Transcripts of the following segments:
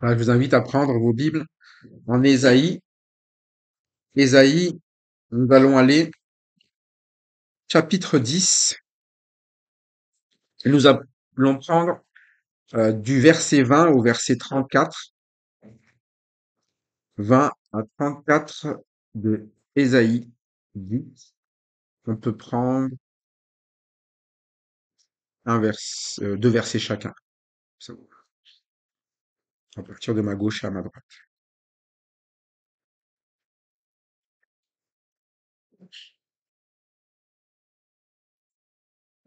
Voilà, je vous invite à prendre vos Bibles en Ésaïe. Ésaïe, nous allons aller chapitre 10 et nous allons prendre du verset 20 au verset 34, 20 à 34 de Ésaïe 10. On peut prendre deux versets chacun. Ça va. À partir de ma gauche à ma droite.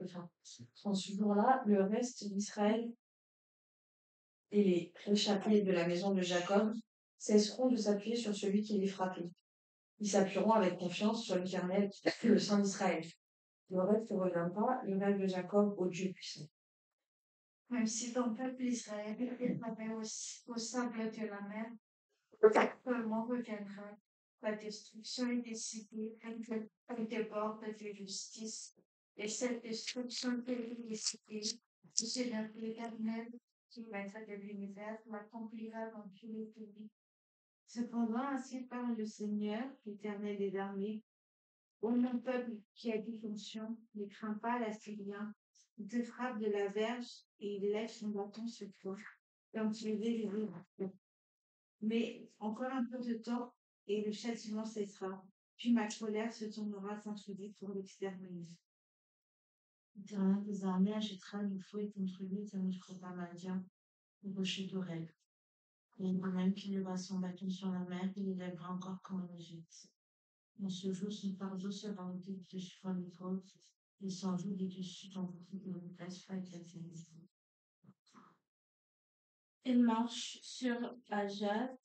Enfin, en ce jour-là, le reste d'Israël et les réchappés de la maison de Jacob cesseront de s'appuyer sur celui qui les frappait. Ils s'appuieront avec confiance sur l'Éternel, le Saint d'Israël. Le reste ne reviendra, le rêve de Jacob au Dieu puissant. Même si ton peuple Israël est tombé au sable de la mer, seulement reviendra. La destruction est décidée, elle déborde de justice. Et cette destruction est décidée, c'est l'Éternel qui maître de l'univers l'accomplira dans tous les pays. Cependant, ainsi parle le Seigneur, l'Éternel des armées. Ô mon peuple qui a du fonction, ne crains pas l'Assyrien. Il te frappe de la verge et il lève son bâton sur toi. Comme tu les Mais encore un peu de temps et le châtiment cessera. Puis ma colère se tournera contre lui pour l'exterminer. L'Éternel des armées agitera une fouet contre lui comme il frappa Madian, au rocher d'Oreb. Et il même qu'il lèvera son bâton sur la mer, il lèvera encore comme en Égypte. En ce jour, son fardeau sera au-dessus sur les côtes, et son joug dessus ton bouclier de ne laisse pas éclater les yeux. Il marche sur Ajat,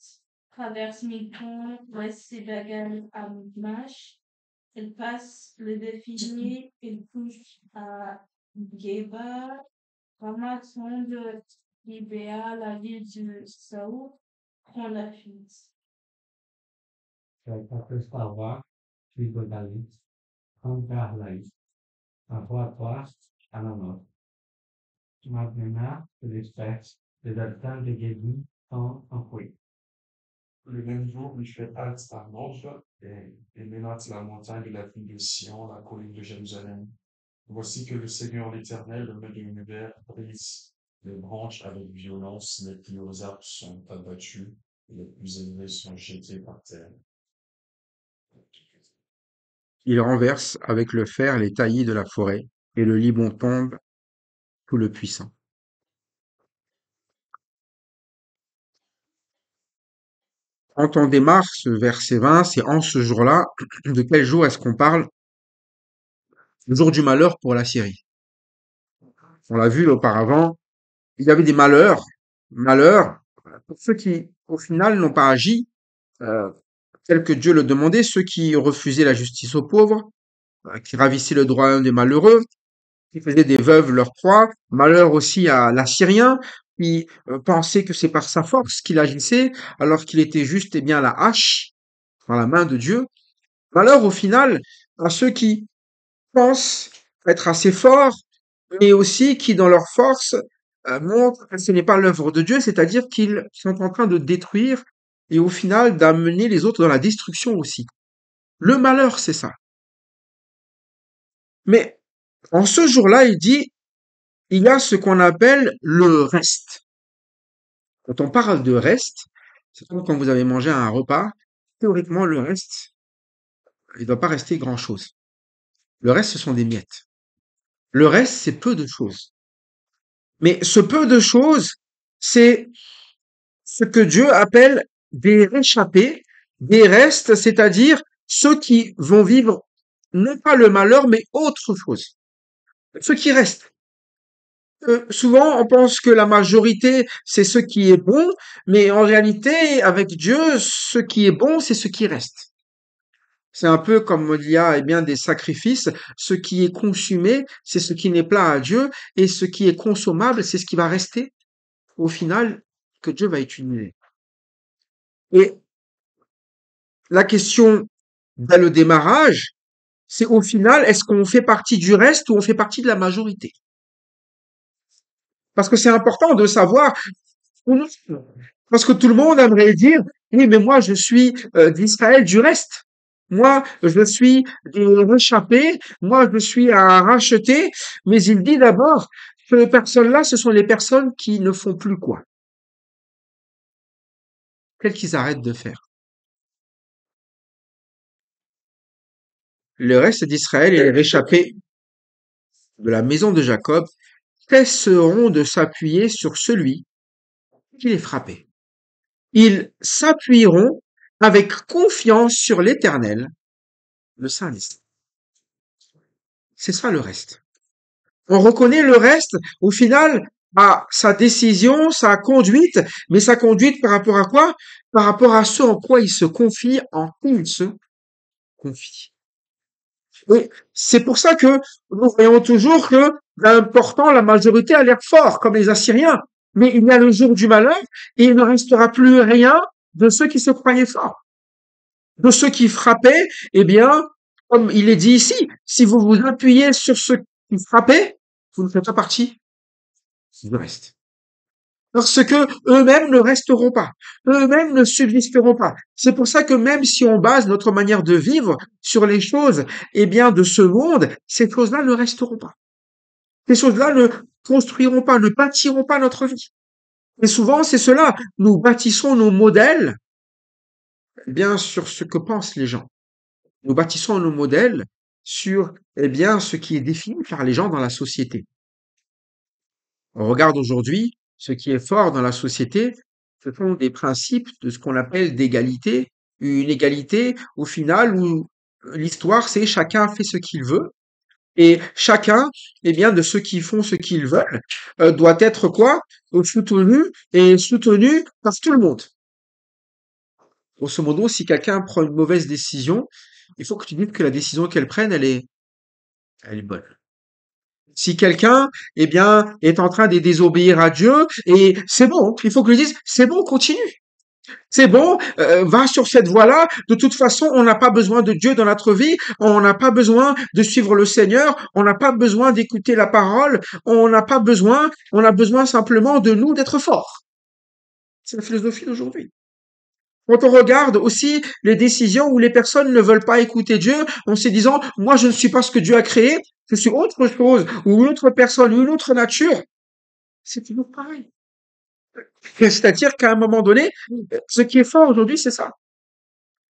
traverse Migron, ouest Sébagal à Migmash. Il passe le défilé, il couche à Geba, Ramaton de Gibéa, la ville de Saoul, prend la fuite. Salvar, Trigodalit, Angarlaïs, Avoatoire, Anamot, Magmena, l'espèce, les habitants de Guédou sont enfouis. Le même jour, il fait halte à Nord et menace la montagne de la ville de Sion, la colline de Jérusalem. Voici que le Seigneur l'Éternel, le maître de l'univers, brise les branches avec violence, les plus hauts arbres sont abattus et les plus élevés sont jetés par terre. Il renverse avec le fer les taillis de la forêt, et le Liban tombe sous le puissant. Quand on démarre ce verset 20, c'est en ce jour-là. De quel jour est-ce qu'on parle? Le jour du malheur pour la Syrie. On l'a vu auparavant, il y avait des malheurs pour ceux qui, au final, n'ont pas agi euh, tel que Dieu le demandait, ceux qui refusaient la justice aux pauvres, qui ravissaient le droit des malheureux, qui faisaient des veuves leur proie. Malheur aussi à l'Assyrien, qui pensait que c'est par sa force qu'il agissait, alors qu'il était juste et bien la hache dans la main de Dieu. Malheur au final à ceux qui pensent être assez forts, mais aussi qui, dans leur force, montrent que ce n'est pas l'œuvre de Dieu, c'est-à-dire qu'ils sont en train de détruire et au final d'amener les autres dans la destruction aussi. Le malheur, c'est ça. Mais en ce jour-là, il dit, il y a ce qu'on appelle le reste. Quand on parle de reste, c'est comme quand vous avez mangé un repas, théoriquement, le reste, il ne doit pas rester grand-chose. Le reste, ce sont des miettes. Le reste, c'est peu de choses. Mais ce peu de choses, c'est ce que Dieu appelle des réchappés, des restes, c'est-à-dire ceux qui vont vivre non pas le malheur, mais autre chose. Ceux qui restent. Souvent, on pense que la majorité, c'est ce qui est bon, mais en réalité, avec Dieu, ce qui est bon, c'est ce qui reste. C'est un peu comme il y a eh bien des sacrifices. Ce qui est consumé, c'est ce qui n'est pas à Dieu, et ce qui est consommable, c'est ce qui va rester au final que Dieu va utiliser. Et la question dès le démarrage, c'est au final, est-ce qu'on fait partie du reste ou on fait partie de la majorité? Parce que c'est important de savoir Non. Parce que tout le monde aimerait dire, oui, mais moi, je suis d'Israël du reste. Moi, je suis des réchappés. Moi, je suis à racheter. Mais il dit d'abord, ces personnes-là, ce sont les personnes qui ne font plus quoi? Qu'est-ce qu'ils arrêtent de faire? Le reste d'Israël et les réchappés de la maison de Jacob cesseront de s'appuyer sur celui qui les frappait. Ils s'appuieront avec confiance sur l'Éternel, le Saint d'Israël. C'est ça le reste. On reconnaît le reste, au final, à sa décision, sa conduite, mais sa conduite par rapport à quoi? Par rapport à ce en quoi il se confie, en qui il se confie. Oui, c'est pour ça que nous voyons toujours que l'important, la majorité a l'air fort, comme les Assyriens. Mais il y a le jour du malheur et il ne restera plus rien de ceux qui se croyaient forts. De ceux qui frappaient, eh bien, comme il est dit ici, si vous vous appuyez sur ceux qui frappaient, vous ne faites pas partie du reste. Parce que eux-mêmes ne resteront pas. Eux-mêmes ne subsisteront pas. C'est pour ça que même si on base notre manière de vivre sur les choses, eh bien, de ce monde, ces choses-là ne resteront pas. Ces choses-là ne construiront pas, ne bâtiront pas notre vie. Et souvent, c'est cela. Nous bâtissons nos modèles, eh bien, sur ce que pensent les gens. Nous bâtissons nos modèles sur, eh bien, ce qui est défini par les gens dans la société. On regarde aujourd'hui ce qui est fort dans la société, ce sont des principes de ce qu'on appelle d'égalité, une égalité au final où l'histoire c'est chacun fait ce qu'il veut et chacun, eh bien, de ceux qui font ce qu'ils veulent, doit être quoi? Soutenu et soutenu par tout le monde. Grosso modo, si quelqu'un prend une mauvaise décision, il faut que tu dises que la décision qu'elle prenne, elle est bonne. Si quelqu'un, eh bien, est en train de désobéir à Dieu, et c'est bon, il faut que je dise, c'est bon, continue. C'est bon, va sur cette voie-là. De toute façon, on n'a pas besoin de Dieu dans notre vie. On n'a pas besoin de suivre le Seigneur. On n'a pas besoin d'écouter la parole. On n'a pas besoin, on a besoin simplement de nous d'être forts. C'est la philosophie d'aujourd'hui. Quand on regarde aussi les décisions où les personnes ne veulent pas écouter Dieu en se disant, moi je ne suis pas ce que Dieu a créé, je suis autre chose, ou une autre personne, ou une autre nature, c'est toujours pareil. C'est-à-dire qu'à un moment donné, ce qui est fort aujourd'hui, c'est ça.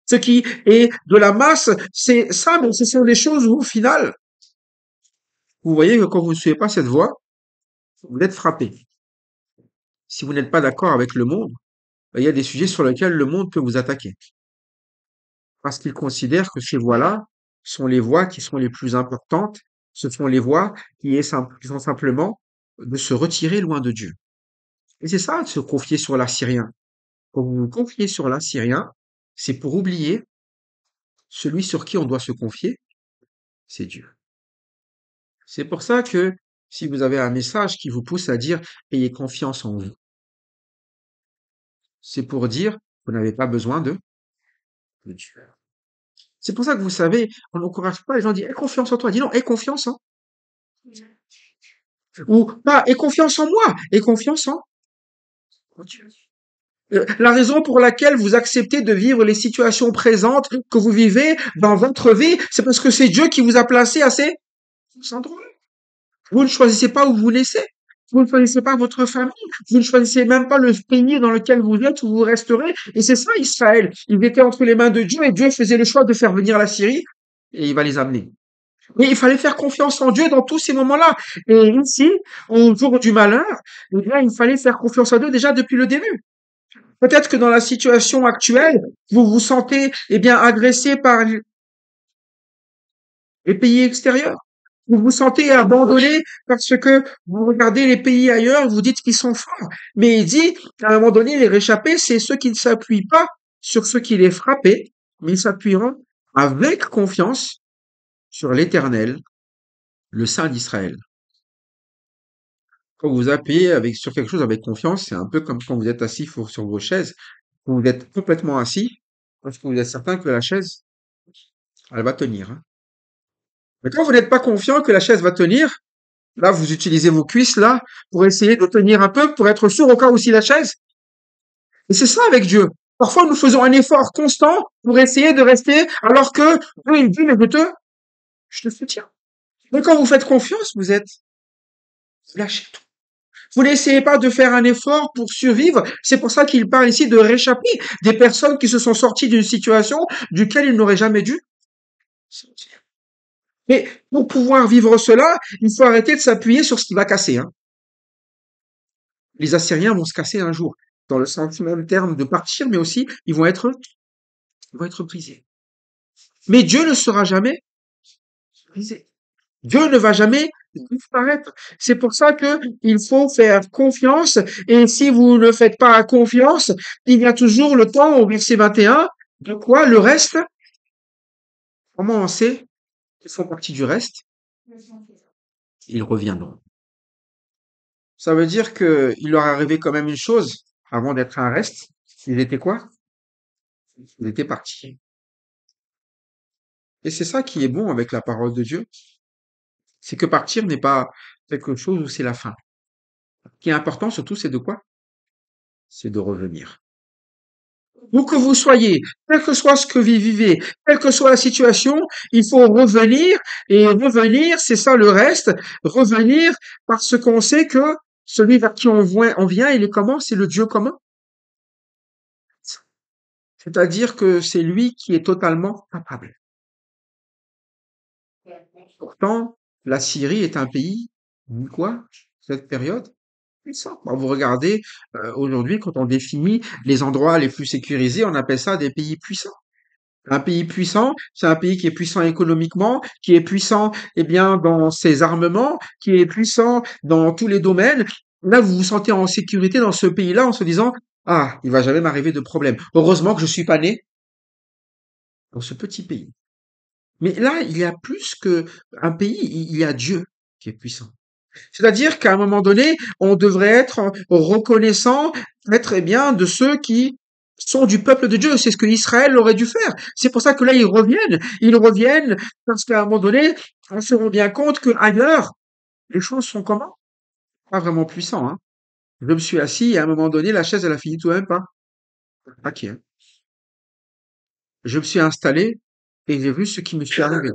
Ce qui est de la masse, c'est ça, mais ce sont des choses où, au final, vous voyez que quand vous ne suivez pas cette voie, vous êtes frappé. Si vous n'êtes pas d'accord avec le monde, ben, il y a des sujets sur lesquels le monde peut vous attaquer. Parce qu'il considère que ces voies-là sont les voies qui sont les plus importantes, ce sont les voies qui sont simplement de se retirer loin de Dieu. Et c'est ça, de se confier sur l'Assyrien. Quand vous vous confiez sur l'Assyrien, c'est pour oublier celui sur qui on doit se confier, c'est Dieu. C'est pour ça que si vous avez un message qui vous pousse à dire ayez confiance en vous, c'est pour dire vous n'avez pas besoin de Dieu. C'est pour ça que vous savez, on n'encourage pas les gens à dire aie confiance en toi. Dis non, aie confiance en. Ou pas, aie confiance en moi, aie confiance en Dieu. La raison pour laquelle vous acceptez de vivre les situations présentes que vous vivez dans votre vie, c'est parce que c'est Dieu qui vous a placé à ces endroits. Vous ne choisissez pas où vous naissez. Vous ne choisissez pas votre famille. Vous ne choisissez même pas le pays dans lequel vous êtes, où vous resterez. Et c'est ça, Israël. Ils étaient entre les mains de Dieu et Dieu faisait le choix de faire venir la Syrie et il va les amener. Mais il fallait faire confiance en Dieu dans tous ces moments-là. Et ici, au jour du malheur, eh bien, il fallait faire confiance à Dieu déjà depuis le début. Peut-être que dans la situation actuelle, vous vous sentez, eh bien, agressé par les pays extérieurs. Vous vous sentez abandonné parce que vous regardez les pays ailleurs, vous dites qu'ils sont forts. Mais il dit, à un moment donné, les réchappés, c'est ceux qui ne s'appuient pas sur ceux qui les frappaient, mais ils s'appuieront avec confiance sur l'Éternel, le Saint d'Israël. Quand vous appuyez sur quelque chose avec confiance, c'est un peu comme quand vous êtes assis sur vos chaises. Vous êtes complètement assis parce que vous êtes certain que la chaise, elle va tenir. Hein. Mais quand vous n'êtes pas confiant que la chaise va tenir, Là, vous utilisez vos cuisses, là, pour essayer de tenir un peu, pour être sûr au cas où si la chaise. Et c'est ça avec Dieu. Parfois, nous faisons un effort constant pour essayer de rester, alors que Dieu, il dit, mais je te soutiens. Mais quand vous faites confiance, vous lâchez tout. Vous n'essayez pas de faire un effort pour survivre. C'est pour ça qu'il parle ici de réchapper des personnes qui se sont sorties d'une situation duquel ils n'auraient jamais dû sortir. Mais pour pouvoir vivre cela, il faut arrêter de s'appuyer sur ce qui va casser, hein. Les Assyriens vont se casser un jour, dans le sens même terme de partir, mais aussi ils vont être brisés. Mais Dieu ne sera jamais brisé. Dieu ne va jamais disparaître. C'est pour ça que il faut faire confiance. Et si vous ne faites pas confiance, il y a toujours le temps, au verset 21, de quoi le reste, comment on sait qu'ils font partie du reste? Ils reviendront. Ça veut dire que il leur est arrivé quand même une chose avant d'être un reste. Ils étaient quoi? Ils étaient partis. Et c'est ça qui est bon avec la parole de Dieu. C'est que partir n'est pas quelque chose où c'est la fin. Ce qui est important surtout, c'est de quoi? C'est de revenir. Où que vous soyez, quel que soit ce que vous vivez, quelle que soit la situation, il faut revenir, et revenir, c'est ça le reste, revenir parce qu'on sait que celui vers qui on vient, il est comment? C'est le Dieu commun. C'est-à-dire que c'est lui qui est totalement capable. Pourtant, la Syrie est un pays, quoi, cette période? Puissant. Quand vous regardez, aujourd'hui, quand on définit les endroits les plus sécurisés, on appelle ça des pays puissants. Un pays puissant, c'est un pays qui est puissant économiquement, qui est puissant, eh bien, dans ses armements, qui est puissant dans tous les domaines. Là, vous vous sentez en sécurité dans ce pays-là en se disant, ah, il va jamais m'arriver de problème. Heureusement que je suis pas né dans ce petit pays. Mais là, il y a plus que un pays, il y a Dieu qui est puissant. C'est-à-dire qu'à un moment donné, on devrait être reconnaissant, être eh bien de ceux qui sont du peuple de Dieu. C'est ce que Israël aurait dû faire. C'est pour ça que là, ils reviennent. Ils reviennent parce qu'à un moment donné, on se rend bien compte que ailleurs, les choses sont comment? Pas vraiment puissants, hein. Je me suis assis et à un moment donné, la chaise, elle a fini tout de même pas. Ok. Je me suis installé et j'ai vu ce qui me suis arrivé.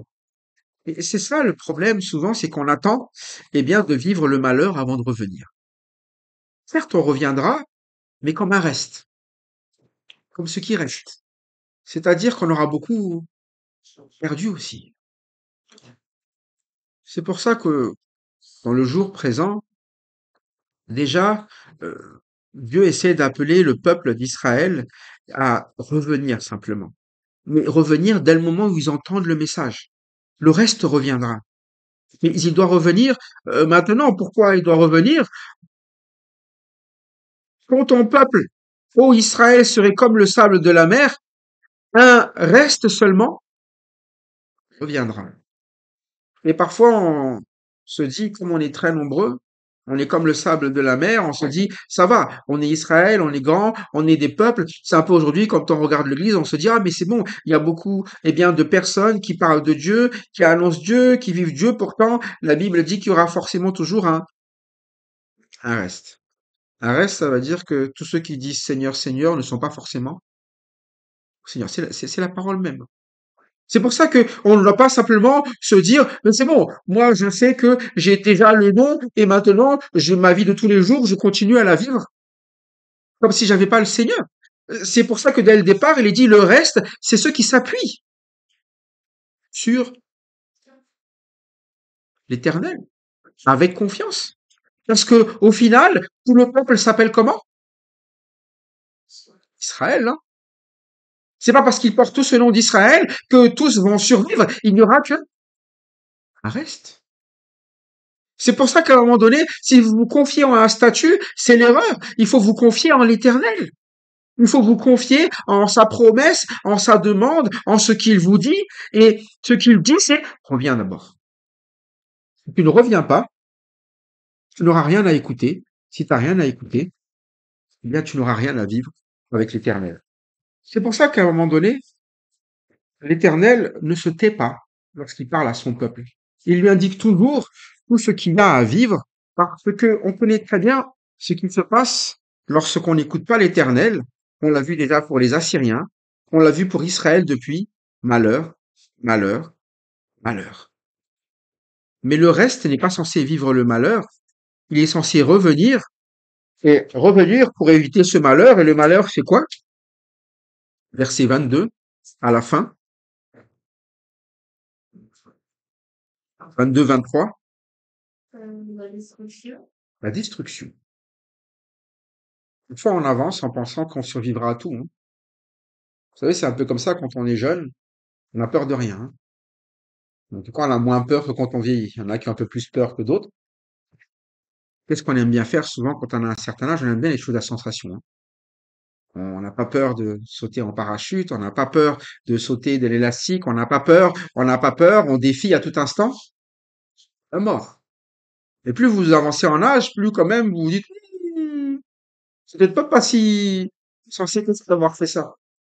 Et c'est ça le problème souvent, c'est qu'on attend, eh bien, de vivre le malheur avant de revenir. Certes, on reviendra, mais comme un reste, comme ce qui reste. C'est-à-dire qu'on aura beaucoup perdu aussi. C'est pour ça que dans le jour présent, déjà, Dieu essaie d'appeler le peuple d'Israël à revenir simplement. Mais revenir dès le moment où ils entendent le message. Le reste reviendra. Mais il doit revenir maintenant. Pourquoi il doit revenir? Quand ton peuple, ô Israël, serait comme le sable de la mer, un reste seulement reviendra. Et parfois, on se dit, comme on est très nombreux, on est comme le sable de la mer, on se dit, ça va, on est Israël, on est grand, on est des peuples. C'est un peu aujourd'hui, quand on regarde l'église, on se dit, ah, mais c'est bon, il y a beaucoup, eh bien, de personnes qui parlent de Dieu, qui annoncent Dieu, qui vivent Dieu. Pourtant, la Bible dit qu'il y aura forcément toujours un reste. Un reste, ça veut dire que tous ceux qui disent Seigneur, Seigneur ne sont pas forcément Seigneur. C'est la parole même. C'est pour ça que on ne doit pas simplement se dire, mais c'est bon, moi je sais que j'ai déjà le nom et maintenant j'ai ma vie de tous les jours, je continue à la vivre comme si j'avais pas le Seigneur. C'est pour ça que dès le départ, il est dit le reste, c'est ceux qui s'appuient sur l'Éternel avec confiance. Parce que au final, tout le peuple s'appelle comment? Israël, hein. C'est pas parce qu'ils portent tous ce nom d'Israël que tous vont survivre. Il n'y aura qu'un reste. C'est pour ça qu'à un moment donné, si vous vous confiez en un statut, c'est l'erreur. Il faut vous confier en l'Éternel. Il faut vous confier en sa promesse, en sa demande, en ce qu'il vous dit. Et ce qu'il dit, c'est reviens d'abord. Si tu ne reviens pas, tu n'auras rien à écouter. Si tu n'as rien à écouter, eh bien tu n'auras rien à vivre avec l'Éternel. C'est pour ça qu'à un moment donné, l'Éternel ne se tait pas lorsqu'il parle à son peuple. Il lui indique toujours tout ce qu'il y a à vivre, parce que on connaît très bien ce qui se passe lorsqu'on n'écoute pas l'Éternel. On l'a vu déjà pour les Assyriens, on l'a vu pour Israël depuis. Malheur, malheur, malheur. Mais le reste n'est pas censé vivre le malheur, il est censé revenir, et revenir pour éviter ce malheur, et le malheur, c'est quoi? Verset 22, à la fin, 22-23, La destruction. la destruction. Une fois on avance en pensant qu'on survivra à tout, hein. Vous savez, c'est un peu comme ça quand on est jeune, on a peur de rien, hein. En tout cas, on a moins peur que quand on vieillit. Il y en a qui ont un peu plus peur que d'autres. Qu'est-ce qu'on aime bien faire souvent quand on a un certain âge? On aime bien les choses à sensation, hein. On n'a pas peur de sauter en parachute, on n'a pas peur de sauter de l'élastique, on n'a pas peur, on défie à tout instant la mort. Et plus vous avancez en âge, plus quand même vous vous dites, c'est peut-être pas si censé que d'avoir fait ça.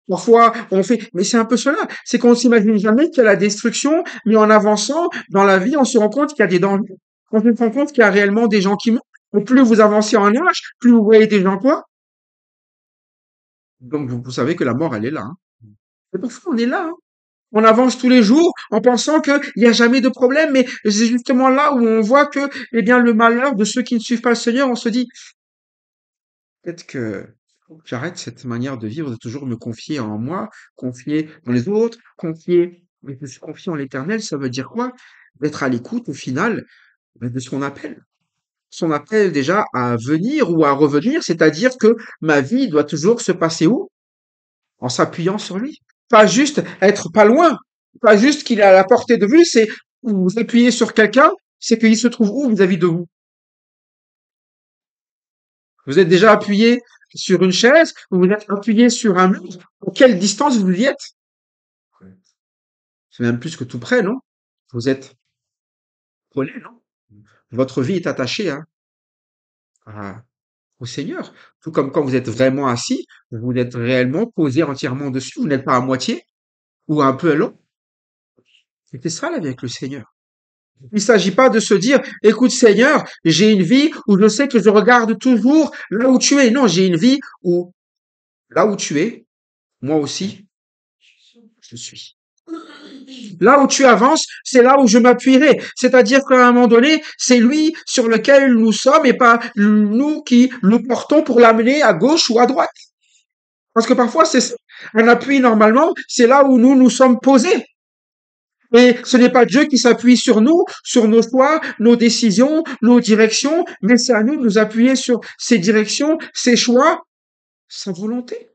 Parfois, on fait, mais c'est un peu cela, c'est qu'on s'imagine jamais qu'il y a la destruction, mais en avançant dans la vie, on se rend compte qu'il y a des dangers. On se rend compte qu'il y a réellement des gens qui meurent. Et plus vous avancez en âge, plus vous voyez des gens quoi. Donc vous savez que la mort, elle est là, hein. Et parfois, on est là, hein. On avance tous les jours en pensant qu'il n'y a jamais de problème, mais c'est justement là où on voit que, eh bien, le malheur de ceux qui ne suivent pas le Seigneur, on se dit, peut-être que j'arrête cette manière de vivre, de toujours me confier en moi, confier dans les autres, confier, mais de se confier en l'Éternel, ça veut dire quoi? D'être à l'écoute, au final, de ce qu'on appelle. Son appel déjà à venir ou à revenir, c'est-à-dire que ma vie doit toujours se passer où? En s'appuyant sur lui. Pas juste être pas loin, pas juste qu'il est à la portée de vue, c'est vous vous appuyez sur quelqu'un, c'est qu'il se trouve où vis-à-vis de vous? Vous êtes déjà appuyé sur une chaise, vous vous êtes appuyé sur un mur, à quelle distance vous y êtes? C'est même plus que tout près, non? Vous êtes collé, non? Votre vie est attachée, hein, au Seigneur. Tout comme quand vous êtes vraiment assis, vous êtes réellement posé entièrement dessus, vous n'êtes pas à moitié ou un peu long. C'était ça la vie avec le Seigneur. Il ne s'agit pas de se dire, écoute Seigneur, j'ai une vie où je sais que je regarde toujours là où tu es. Non, j'ai une vie où là où tu es, moi aussi, je suis. Là où tu avances, c'est là où je m'appuierai. C'est-à-dire qu'à un moment donné, c'est lui sur lequel nous sommes et pas nous qui le portons pour l'amener à gauche ou à droite. Parce que parfois, c'est un appui normalement, c'est là où nous nous sommes posés. Et ce n'est pas Dieu qui s'appuie sur nous, sur nos choix, nos décisions, nos directions, mais c'est à nous de nous appuyer sur ses directions, ses choix, sa volonté.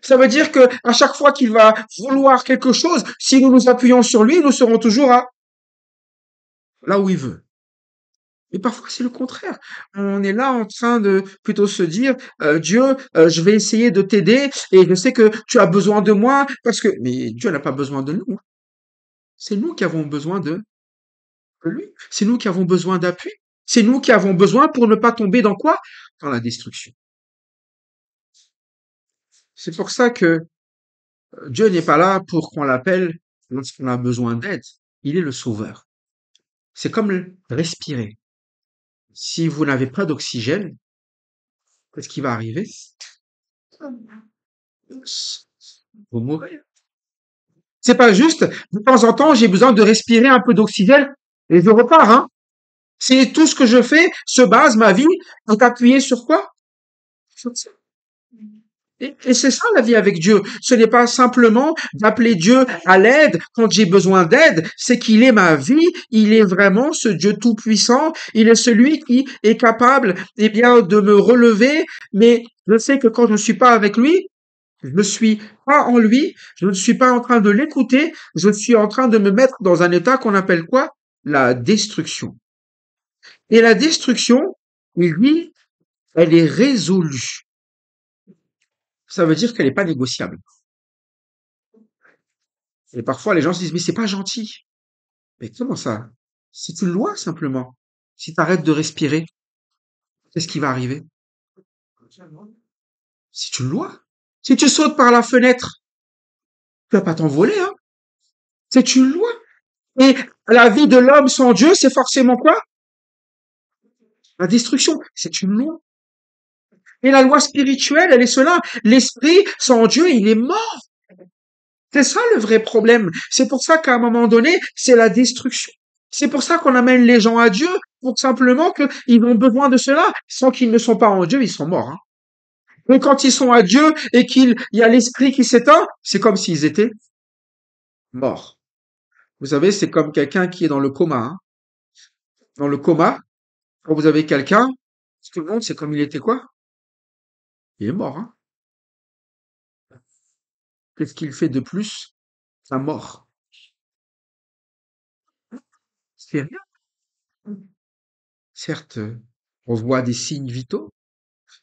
Ça veut dire que à chaque fois qu'il va vouloir quelque chose, si nous nous appuyons sur lui, nous serons toujours là où il veut. Et parfois, c'est le contraire. On est là en train de plutôt se dire, Dieu, je vais essayer de t'aider et je sais que tu as besoin de moi parce que, mais Dieu n'a pas besoin de nous. C'est nous qui avons besoin de lui. C'est nous qui avons besoin d'appui. C'est nous qui avons besoin pour ne pas tomber dans quoi? Dans la destruction. C'est pour ça que Dieu n'est pas là pour qu'on l'appelle lorsqu'on a besoin d'aide. Il est le sauveur. C'est comme respirer. Si vous n'avez pas d'oxygène, qu'est-ce qui va arriver? Vous mourrez. C'est pas juste, de temps en temps, j'ai besoin de respirer un peu d'oxygène et je repars, hein. C'est tout ce que je fais se base, ma vie, est appuyée sur quoi? Sur ça. Et c'est ça la vie avec Dieu. Ce n'est pas simplement d'appeler Dieu à l'aide quand j'ai besoin d'aide, c'est qu'il est ma vie, il est vraiment ce Dieu tout-puissant, il est celui qui est capable, eh bien, de me relever, mais je sais que quand je ne suis pas avec lui, je ne suis pas en lui, je ne suis pas en train de l'écouter, je suis en train de me mettre dans un état qu'on appelle quoi? La destruction. Et la destruction, il dit, elle est résolue. Ça veut dire qu'elle n'est pas négociable. Et parfois, les gens se disent, mais c'est pas gentil. Mais comment ça? C'est une loi, simplement. Si tu arrêtes de respirer, qu'est-ce qui va arriver? C'est une loi. Si tu sautes par la fenêtre, tu vas pas t'envoler, hein. C'est une loi. Et la vie de l'homme sans Dieu, c'est forcément quoi? La destruction. C'est une loi. Et la loi spirituelle, elle est cela. L'esprit sans Dieu, il est mort. C'est ça le vrai problème. C'est pour ça qu'à un moment donné, c'est la destruction. C'est pour ça qu'on amène les gens à Dieu, pour simplement qu'ils ont besoin de cela. Sans qu'ils ne sont pas en Dieu, ils sont morts. Hein. Mais quand ils sont à Dieu et qu'il y a l'esprit qui s'éteint, c'est comme s'ils étaient morts. Vous savez, c'est comme quelqu'un qui est dans le coma. Hein. Dans le coma, quand vous avez quelqu'un, tout le monde, c'est comme il était quoi? Il est mort. Hein. Qu'est-ce qu'il fait de plus? Sa mort. C'est rien. Certes, on voit des signes vitaux.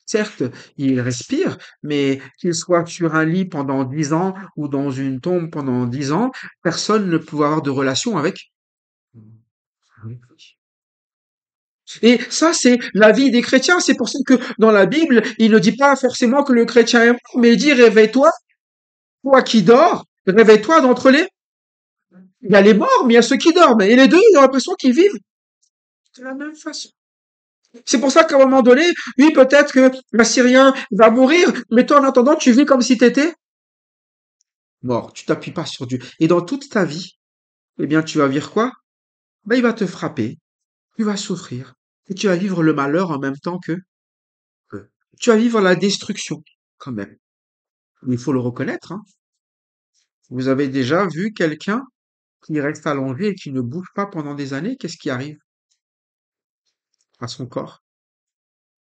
Certes, il respire, mais qu'il soit sur un lit pendant 10 ans ou dans une tombe pendant 10 ans, personne ne peut avoir de relation avec lui. Et ça, c'est la vie des chrétiens. C'est pour ça que dans la Bible, il ne dit pas forcément que le chrétien est mort, mais il dit réveille-toi, toi qui dors, réveille-toi d'entre les. Il y a les morts, mais il y a ceux qui dorment. Et les deux, ils ont l'impression qu'ils vivent de la même façon. C'est pour ça qu'à un moment donné, oui, peut-être que l'Assyrien va mourir, mais toi, en attendant, tu vis comme si tu étais mort. Tu t'appuies pas sur Dieu. Et dans toute ta vie, eh bien, tu vas vivre quoi? Ben, il va te frapper, tu vas souffrir, et tu vas vivre le malheur en même temps que. Tu vas vivre la destruction, quand même. Il faut le reconnaître, hein. Vous avez déjà vu quelqu'un qui reste allongé et qui ne bouge pas pendant des années? Qu'est-ce qui arrive à son corps?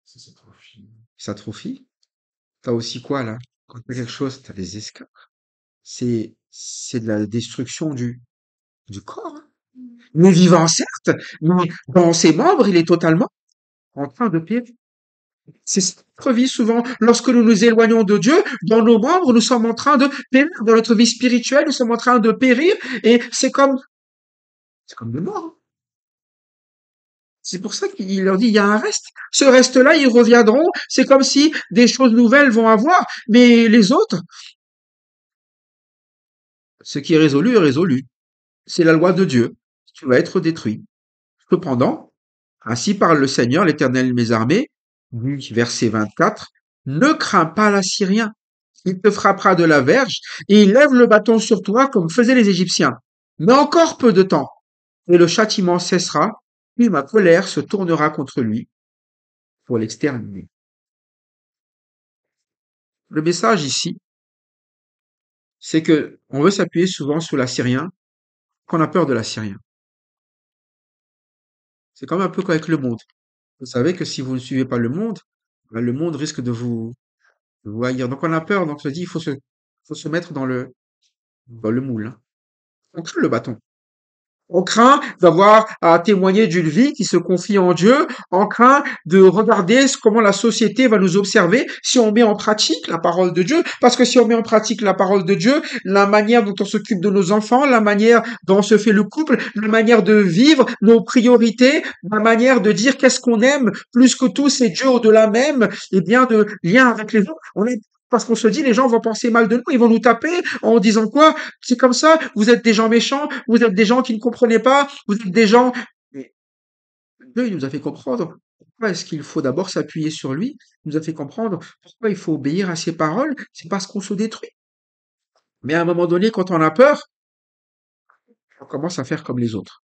C'est trop fini. Il s'atrophie. T'as aussi quoi, là? Quand tu fais quelque chose, t'as des escarres. C'est de la destruction du corps, hein. Il est vivant, certes, mais dans ses membres, il est totalement en train de périr. C'est notre vie souvent. Lorsque nous nous éloignons de Dieu, dans nos membres, nous sommes en train de périr. Dans notre vie spirituelle, nous sommes en train de périr. Et c'est comme des morts. Hein. C'est pour ça qu'il leur dit, il y a un reste. Ce reste-là, ils reviendront. C'est comme si des choses nouvelles vont avoir. Mais les autres, ce qui est résolu est résolu. C'est la loi de Dieu. Tu vas être détruit. Cependant, ainsi parle le Seigneur, l'Éternel mes armées, dit verset 24, ne crains pas l'Assyrien, il te frappera de la verge, et il lève le bâton sur toi comme faisaient les Égyptiens. Mais encore peu de temps, et le châtiment cessera, puis ma colère se tournera contre lui pour l'exterminer. Le message ici, c'est que on veut s'appuyer souvent sur l'Assyrien, qu'on a peur de l'Assyrien. C'est comme un peu comme avec le monde. Vous savez que si vous ne suivez pas le monde, ben, le monde risque de vous haïr. Donc on a peur, donc on se dit, faut se mettre dans le moule. Hein. On craint le bâton. On craint d'avoir à témoigner d'une vie qui se confie en Dieu. On craint de regarder comment la société va nous observer si on met en pratique la parole de Dieu. Parce que si on met en pratique la parole de Dieu, la manière dont on s'occupe de nos enfants, la manière dont se fait le couple, la manière de vivre, nos priorités, la manière de dire qu'est-ce qu'on aime plus que tout, c'est Dieu au-delà même, et bien de lien avec les autres. On est parce qu'on se dit, les gens vont penser mal de nous, ils vont nous taper en disant quoi? C'est comme ça, vous êtes des gens méchants, vous êtes des gens qui ne comprenaient pas, vous êtes des gens... Mais Dieu, il nous a fait comprendre pourquoi est-ce qu'il faut d'abord s'appuyer sur lui, il nous a fait comprendre pourquoi il faut obéir à ses paroles, c'est parce qu'on se détruit. Mais à un moment donné, quand on a peur, on commence à faire comme les autres.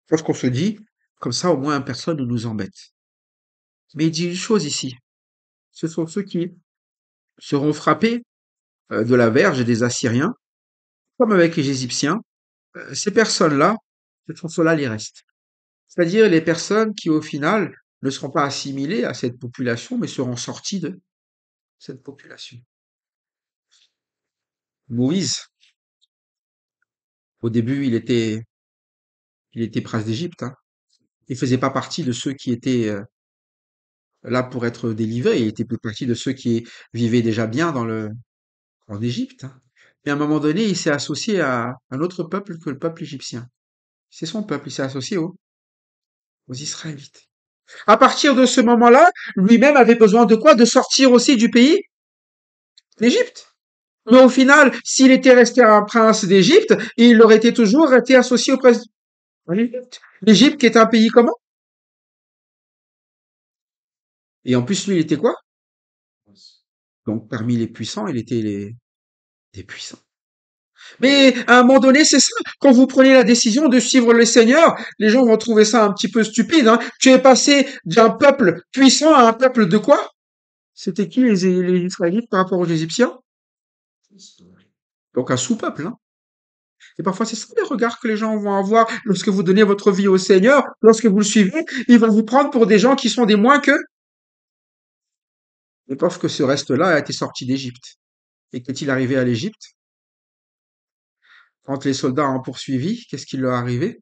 Parce qu'on se dit, comme ça, au moins, personne ne nous embête. Mais il dit une chose ici, ce sont ceux qui seront frappés de la verge des Assyriens, comme avec les Égyptiens, ces personnes-là, ce sont ceux-là les restes. C'est-à-dire les personnes qui, au final, ne seront pas assimilées à cette population, mais seront sorties de cette population. Moïse, au début, il était prince d'Égypte. Hein. Il faisait pas partie de ceux qui étaient là pour être délivrés. Il était plus partie de ceux qui vivaient déjà bien en Égypte. Hein. Mais à un moment donné, il s'est associé à un autre peuple que le peuple égyptien. C'est son peuple. Il s'est associé aux Israélites. À partir de ce moment-là, lui-même avait besoin de quoi? De sortir aussi du pays d'Égypte. Mais au final, s'il était resté un prince d'Égypte, il aurait été toujours été associé au prince d'Égypte. L'Égypte qui est un pays comment? Et en plus, lui, il était quoi? Donc, parmi les puissants, il était des puissants. Mais à un moment donné, c'est ça. Quand vous prenez la décision de suivre le Seigneur, les gens vont trouver ça un petit peu stupide, hein. Tu es passé d'un peuple puissant à un peuple de quoi? C'était qui les Israélites par rapport aux Égyptiens? Donc un sous-peuple, hein. Et parfois, c'est ça les regards que les gens vont avoir lorsque vous donnez votre vie au Seigneur, lorsque vous le suivez, ils vont vous prendre pour des gens qui sont des moins qu'eux. Mais parce que ce reste-là a été sorti d'Égypte. Et qu'est-il arrivé à l'Égypte? Quand les soldats ont poursuivi, qu'est-ce qui leur est arrivé?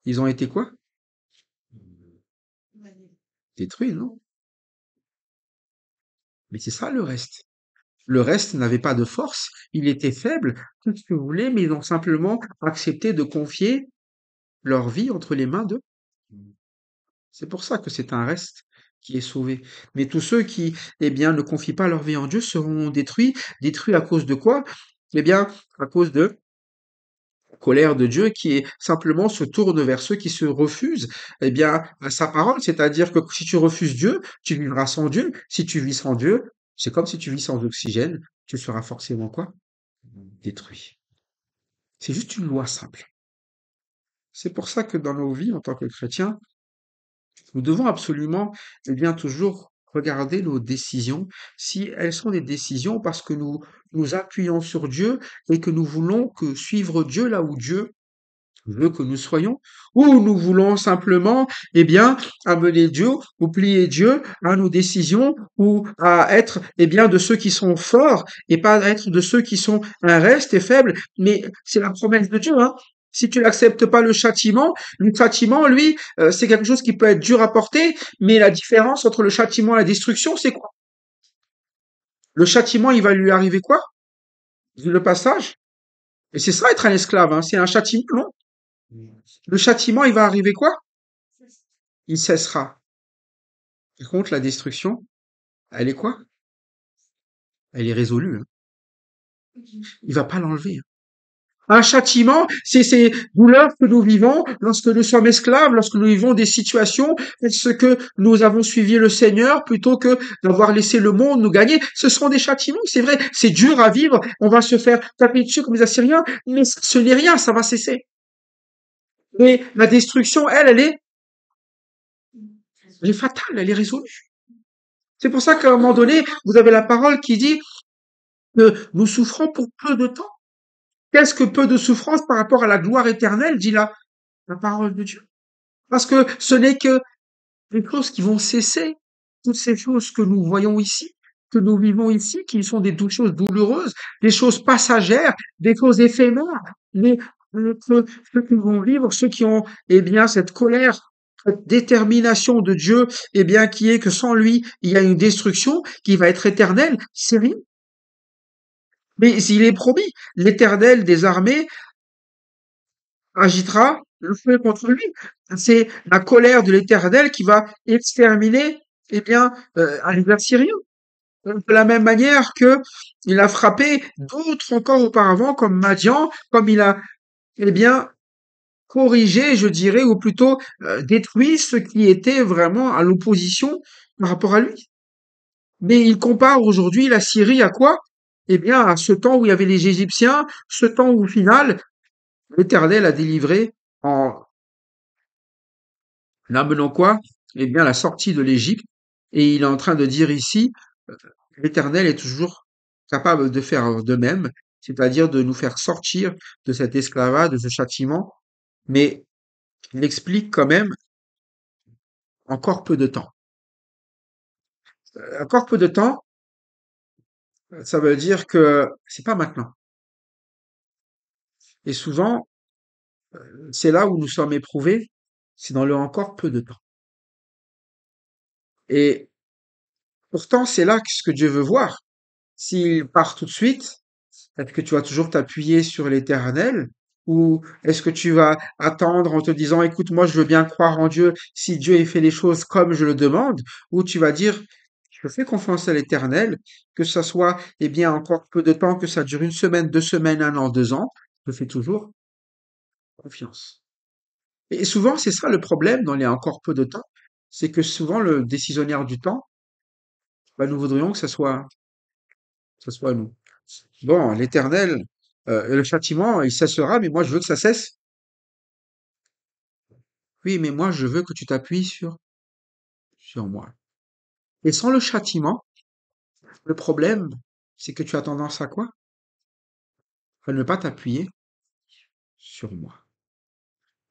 Ils ont été quoi? Détruits, non? Mais c'est ça le reste. Le reste n'avait pas de force, il était faible, tout ce que vous voulez, mais ils ont simplement accepté de confier leur vie entre les mains d'eux. C'est pour ça que c'est un reste qui est sauvé. Mais tous ceux qui, eh bien, ne confient pas leur vie en Dieu seront détruits. Détruits à cause de quoi? Eh bien, à cause de la colère de Dieu qui est simplement se tourne vers ceux qui se refusent, eh bien, à sa parole. C'est-à-dire que si tu refuses Dieu, tu vivras sans Dieu. Si tu vis sans Dieu, c'est comme si tu vis sans oxygène. Tu seras forcément quoi? Détruit. C'est juste une loi simple. C'est pour ça que dans nos vies, en tant que chrétiens, nous devons absolument, eh bien, toujours regarder nos décisions, si elles sont des décisions parce que nous nous appuyons sur Dieu et que nous voulons que suivre Dieu là où Dieu veut que nous soyons, ou nous voulons simplement, eh bien, amener Dieu ou plier Dieu à nos décisions ou à être, eh bien, de ceux qui sont forts et pas être de ceux qui sont un reste et faibles. Mais c'est la promesse de Dieu, hein. Si tu n'acceptes pas le châtiment, lui, c'est quelque chose qui peut être dur à porter, mais la différence entre le châtiment et la destruction, c'est quoi? Le châtiment, il va lui arriver quoi? Le passage. Et c'est ça être un esclave, hein. C'est un châtiment, non? Le châtiment, il va arriver quoi? Il cessera. Par contre, la destruction, elle est quoi? Elle est résolue, hein. Il va pas l'enlever, hein. Un châtiment, c'est ces douleurs que nous vivons lorsque nous sommes esclaves, lorsque nous vivons des situations, parce que nous avons suivi le Seigneur plutôt que d'avoir laissé le monde nous gagner. Ce sont des châtiments, c'est vrai. C'est dur à vivre. On va se faire taper dessus comme les Assyriens, mais ce n'est rien, ça va cesser. Mais la destruction, elle est fatale, elle est résolue. C'est pour ça qu'à un moment donné, vous avez la parole qui dit que nous souffrons pour peu de temps. Qu'est-ce que peu de souffrance par rapport à la gloire éternelle, dit la parole de Dieu? Parce que ce n'est que des choses qui vont cesser. Toutes ces choses que nous voyons ici, que nous vivons ici, qui sont des choses douloureuses, des choses passagères, des choses éphémères, les, ceux qui vont vivre, ceux qui ont, eh bien, cette colère, cette détermination de Dieu, eh bien, qui est que sans lui, il y a une destruction qui va être éternelle, c'est rien. Mais il est promis, l'Éternel des armées agitera le feu contre lui. C'est la colère de l'Éternel qui va exterminer, eh bien, les Assyriens. De la même manière que il a frappé d'autres encore auparavant, comme Madian, comme il a, eh bien, corrigé, je dirais, ou plutôt détruit ceux qui étaient vraiment à l'opposition par rapport à lui. Mais il compare aujourd'hui la Syrie à quoi? Eh bien, à ce temps où il y avait les Égyptiens, ce temps où, au final, l'Éternel a délivré en amenant quoi? Eh bien, la sortie de l'Égypte. Et il est en train de dire ici, euh, l'Éternel est toujours capable de faire de même, c'est-à-dire de nous faire sortir de cet esclavage, de ce châtiment, mais il explique quand même encore peu de temps. Encore peu de temps, ça veut dire que c'est pas maintenant. Et souvent, c'est là où nous sommes éprouvés, c'est dans le encore peu de temps. Et pourtant, c'est là ce que Dieu veut voir. S'il part tout de suite, est-ce que tu vas toujours t'appuyer sur l'Éternel? Ou est-ce que tu vas attendre en te disant, écoute, moi, je veux bien croire en Dieu si Dieu ait fait les choses comme je le demande? Ou tu vas dire, je Je fais confiance à l'Éternel, que ça soit, eh bien, encore peu de temps, que ça dure une semaine, 2 semaines, 1 an, 2 ans, je fais toujours confiance. Et souvent, c'est ça le problème dans les encore peu de temps, c'est que souvent le décisionnaire du temps, bah, nous voudrions que ça soit nous. Bon, l'Éternel, le châtiment, il cessera, mais moi je veux que ça cesse. Oui, mais moi je veux que tu t'appuies sur moi. Et sans le châtiment, le problème, c'est que tu as tendance à quoi? À ne pas t'appuyer sur moi.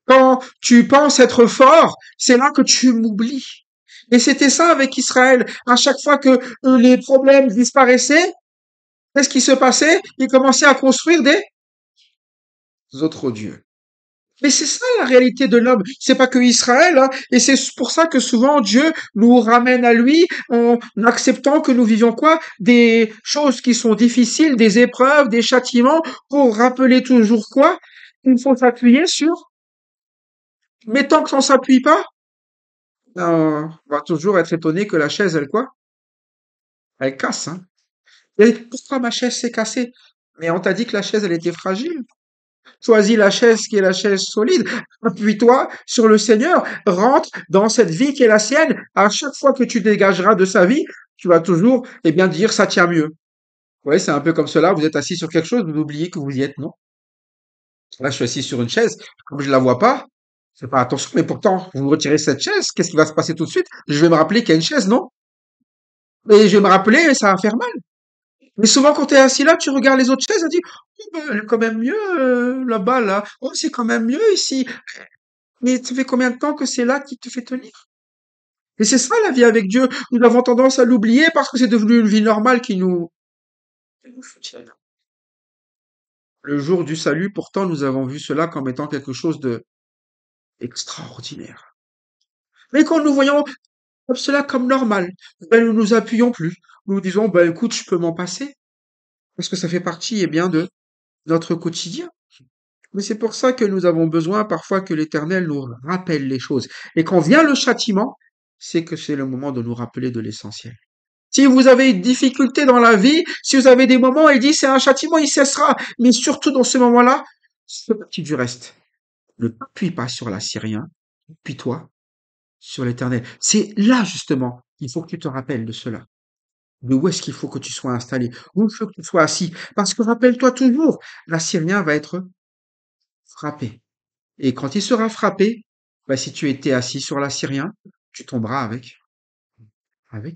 Quand tu penses être fort, c'est là que tu m'oublies. Et c'était ça avec Israël. À chaque fois que les problèmes disparaissaient, qu'est-ce qui se passait? Ils commençaient à construire des autres dieux. Mais c'est ça la réalité de l'homme. C'est pas que Israël, hein. Et c'est pour ça que souvent Dieu nous ramène à lui en acceptant que nous vivions quoi? Des choses qui sont difficiles, des épreuves, des châtiments, pour rappeler toujours quoi? Il faut s'appuyer sur. Mais tant qu'on s'appuie pas, on va toujours être étonné que la chaise, elle quoi? Elle casse, hein. Et pourquoi ma chaise s'est cassée? Mais on t'a dit que la chaise, elle était fragile. Choisis la chaise qui est la chaise solide. Appuie-toi sur le Seigneur. Rentre dans cette vie qui est la sienne. À chaque fois que tu dégageras de sa vie, tu vas toujours, eh bien, dire ça tient mieux. Ouais, c'est un peu comme cela. Vous êtes assis sur quelque chose, vous oubliez que vous y êtes, non? Là, je suis assis sur une chaise. Comme je la vois pas, c'est pas attention, mais pourtant, vous me retirez cette chaise. Qu'est-ce qui va se passer tout de suite? Je vais me rappeler qu'il y a une chaise, non? Et je vais me rappeler, et ça va faire mal. Mais souvent, quand tu es assis là, tu regardes les autres chaises, et tu dis, oh, ben, elle est quand même mieux là-bas, là. Oh, c'est quand même mieux ici. Mais ça fait combien de temps que c'est là qui te fait tenir? Et c'est ça la vie avec Dieu. Nous avons tendance à l'oublier parce que c'est devenu une vie normale qui nous soutient. Le jour du salut, pourtant, nous avons vu cela comme étant quelque chose de extraordinaire. Mais quand nous voyons comme cela comme normal, ben, nous nous appuyons plus. Nous disons, ben, écoute, je peux m'en passer. Parce que ça fait partie, eh bien, de notre quotidien. Mais c'est pour ça que nous avons besoin parfois que l'Éternel nous rappelle les choses. Et quand vient le châtiment, c'est que c'est le moment de nous rappeler de l'essentiel. Si vous avez une difficulté dans la vie, si vous avez des moments, il dit c'est un châtiment, il cessera. Mais surtout dans ce moment-là, fais partie du reste. Ne t'appuie pas sur l'Assyrien, appuie-toi sur l'Éternel. C'est là justement, il faut que tu te rappelles de cela. De où est-ce qu'il faut que tu sois installé, où il faut que tu sois assis. Parce que rappelle-toi toujours, l'Assyrien va être frappé. Et quand il sera frappé, bah, si tu étais assis sur l'Assyrien, tu tomberas avec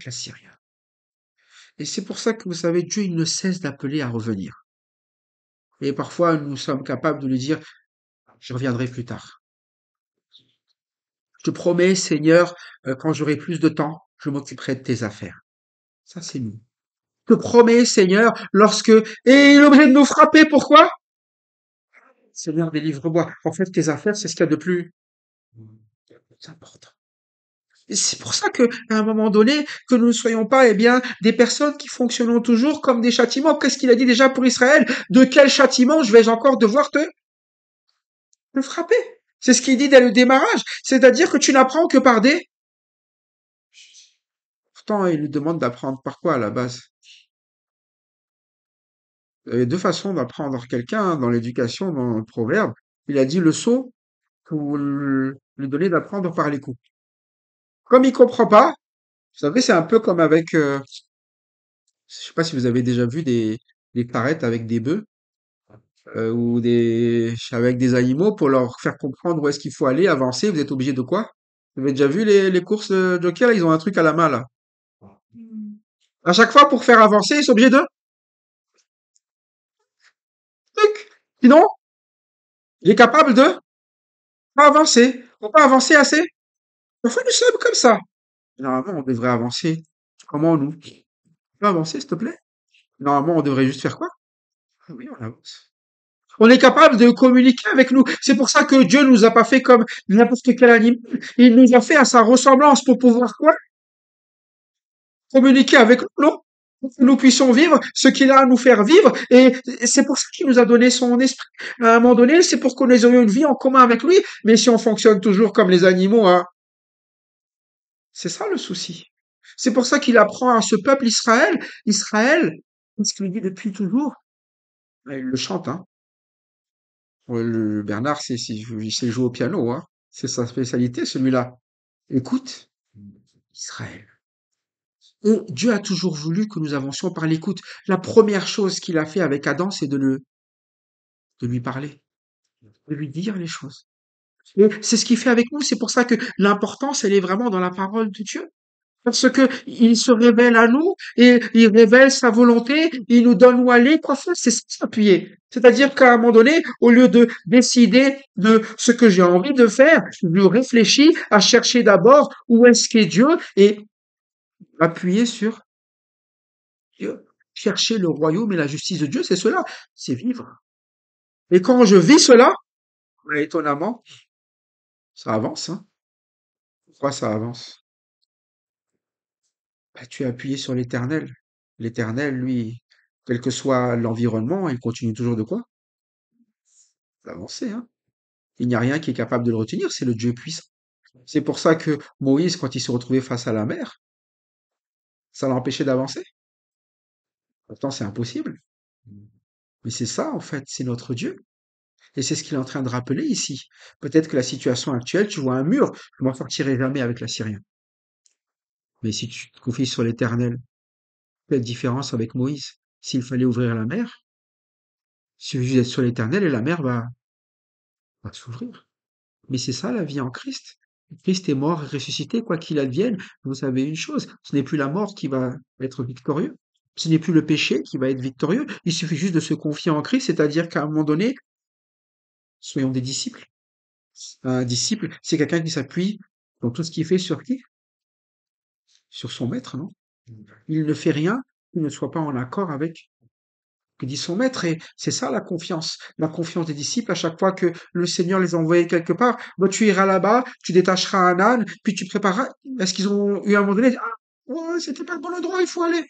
l'Assyrien. Et c'est pour ça que vous savez, Dieu, il ne cesse d'appeler à revenir. Et parfois, nous sommes capables de lui dire, je reviendrai plus tard. Je te promets, Seigneur, quand j'aurai plus de temps, je m'occuperai de tes affaires. Ça, c'est nous. Je te promets, Seigneur, et il est obligé de nous frapper, pourquoi? Seigneur, délivre-moi. En fait, tes affaires, c'est ce qu'il y a de plus important. Et c'est pour ça que, à un moment donné, que nous ne soyons pas, eh bien, des personnes qui fonctionnons toujours comme des châtiments. Qu'est-ce qu'il a dit déjà pour Israël? De quel châtiment je vais encore devoir te frapper? C'est ce qu'il dit dès le démarrage. C'est-à-dire que tu n'apprends que par des. Pourtant, il nous demande d'apprendre par quoi à la base? Il y a deux façons d'apprendre quelqu'un hein, dans l'éducation, dans le proverbe. Il a dit le sot, que vous lui donnez d'apprendre par les coups. Comme il comprend pas, vous savez, c'est un peu comme avec, je sais pas si vous avez déjà vu des parettes avec des bœufs ou avec des animaux pour leur faire comprendre où est-ce qu'il faut aller, avancer. Vous êtes obligé de quoi? Vous avez déjà vu les courses de jockey, là, ils ont un truc à la main là. À chaque fois pour faire avancer, ils sont obligés de truc. Sinon, il est capable de pas avancer. On peut pas avancer assez. Parfois nous sommes comme ça. Normalement, on devrait avancer. Comment nous? Tu peux avancer, s'il te plaît? Normalement, on devrait juste faire quoi? Ah oui, on avance. On est capable de communiquer avec nous. C'est pour ça que Dieu nous a pas fait comme n'importe quel animal. Il nous a fait à sa ressemblance pour pouvoir quoi? Communiquer avec nous, non? Pour que nous puissions vivre ce qu'il a à nous faire vivre. Et c'est pour ça qu'il nous a donné son esprit. À un moment donné, c'est pour que nous ayons une vie en commun avec lui. Mais si on fonctionne toujours comme les animaux, hein, c'est ça le souci. C'est pour ça qu'il apprend à ce peuple Israël, ce qu'il dit depuis toujours. Il le chante, hein. Bernard, il sait jouer au piano, hein. C'est sa spécialité, celui-là. Écoute, Israël. Et Dieu a toujours voulu que nous avancions par l'écoute. La première chose qu'il a fait avec Adam, c'est de lui parler, de lui dire les choses. Et c'est ce qu'il fait avec nous. C'est pour ça que l'importance, elle est vraiment dans la parole de Dieu. Parce que il se révèle à nous et il révèle sa volonté, il nous donne où aller, quoi faire, c'est ça, s'appuyer. C'est-à-dire qu'à un moment donné, au lieu de décider de ce que j'ai envie de faire, je réfléchis à chercher d'abord où est-ce qu'est Dieu et appuyer sur Dieu. Chercher le royaume et la justice de Dieu, c'est cela, c'est vivre. Et quand je vis cela, étonnamment, ça avance, hein. Pourquoi ça avance? Bah, tu es appuyé sur l'Éternel. L'Éternel, lui, quel que soit l'environnement, il continue toujours de quoi? D'avancer, hein. Il n'y a rien qui est capable de le retenir, c'est le Dieu puissant. C'est pour ça que Moïse, quand il se retrouvait face à la mer, ça l'empêchait d'avancer. Pourtant, c'est impossible. Mais c'est ça, en fait, c'est notre Dieu. Et c'est ce qu'il est en train de rappeler ici. Peut-être que la situation actuelle, tu vois un mur, je m'en sortirai jamais avec l'Assyrien. Mais si tu te confies sur l'Éternel, quelle différence avec Moïse? S'il fallait ouvrir la mer, il suffit juste d'être sur l'Éternel et la mer va s'ouvrir. Mais c'est ça la vie en Christ. Christ est mort et ressuscité, quoi qu'il advienne. Vous savez une chose, ce n'est plus la mort qui va être victorieux. Ce n'est plus le péché qui va être victorieux. Il suffit juste de se confier en Christ, c'est-à-dire qu'à un moment donné, soyons des disciples. Un disciple, c'est quelqu'un qui s'appuie dans tout ce qu'il fait sur qui? Sur son maître, non? Il ne fait rien qui ne soit pas en accord avec ce que dit son maître. Et c'est ça la confiance. La confiance des disciples, à chaque fois que le Seigneur les a envoyés quelque part, bah, tu iras là-bas, tu détacheras un âne, puis tu prépareras. Est-ce qu'ils ont eu un moment donné, ah, ouais, c'était pas le bon endroit, il faut aller.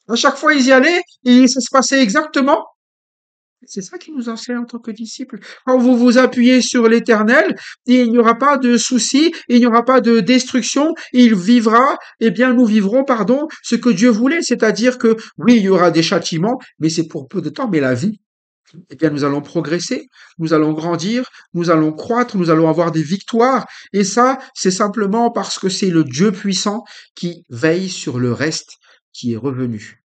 À chaque fois, ils y allaient, et ça se passait exactement. C'est ça qui nous enseigne en tant que disciples. Quand vous vous appuyez sur l'Éternel, il n'y aura pas de soucis, il n'y aura pas de destruction, il vivra, eh bien, nous vivrons, pardon, ce que Dieu voulait. C'est-à-dire que, oui, il y aura des châtiments, mais c'est pour peu de temps, mais la vie, eh bien, nous allons progresser, nous allons grandir, nous allons croître, nous allons avoir des victoires. Et ça, c'est simplement parce que c'est le Dieu puissant qui veille sur le reste qui est revenu.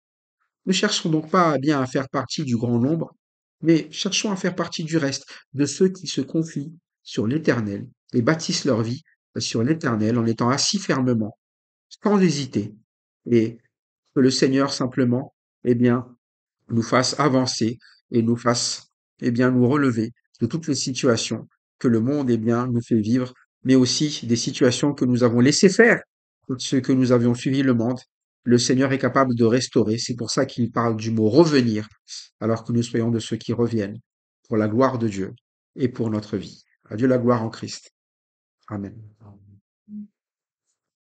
Ne cherchons donc pas bien à faire partie du grand nombre, mais cherchons à faire partie du reste, de ceux qui se confient sur l'Éternel et bâtissent leur vie sur l'Éternel en étant assis fermement, sans hésiter, et que le Seigneur simplement, eh bien, nous fasse avancer et nous fasse, eh bien, nous relever de toutes les situations que le monde, eh bien, nous fait vivre, mais aussi des situations que nous avons laissé faire, ce que nous avions suivi le monde. Le Seigneur est capable de restaurer. C'est pour ça qu'il parle du mot revenir, alors que nous soyons de ceux qui reviennent pour la gloire de Dieu et pour notre vie. À Dieu la gloire en Christ. Amen.